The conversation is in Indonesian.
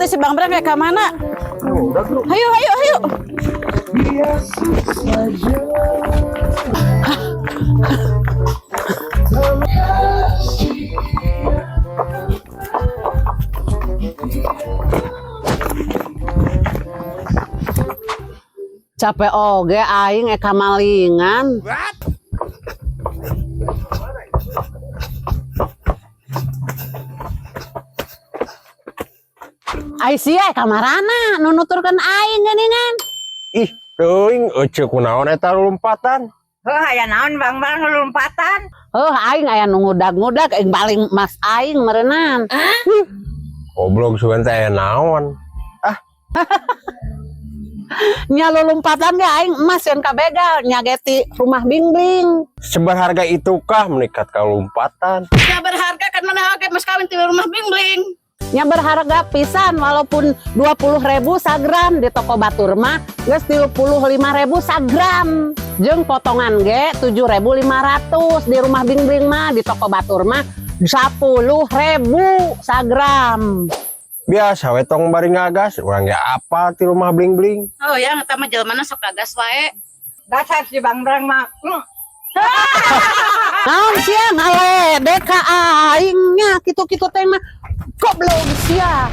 Si Bang Bram kayak ke mana? Ayo, ayo, ayo. Capek oge aing eka malingan. Aisyah kamarana nu nuturkeun aing geuningan. Ih, teuing ece kunaon eta lompatan. Heuh aya naon Bang Bang lompatan? Aing aya nu ngudag-ngudag aing baling mas aing meureunnan. Goblok sugan teh aya naon. Nya lulumpatan ge aing emas yang kabegal nya geti rumah bing-bing. Seberharga itukah menikat ka lompatan? Nya berharga kan mana ge mas kawin ti rumah bing-bing. Nya berharga pisan walaupun 20.000 sagram di toko batur mah geus 35.000 sagram. Jeung potongan ge 7.500 di rumah bing-bing mah di toko batur mah 10.000 sagram. Biasa we tong bari ngagas, urang ge apa ti rumah bling-bling. Oh ya eta mah jelmana sok gagas wae. Dasar si Bang Bang mah. Naon sia ngaledek ka aing nya kitu-kitu teh mah goblok sia.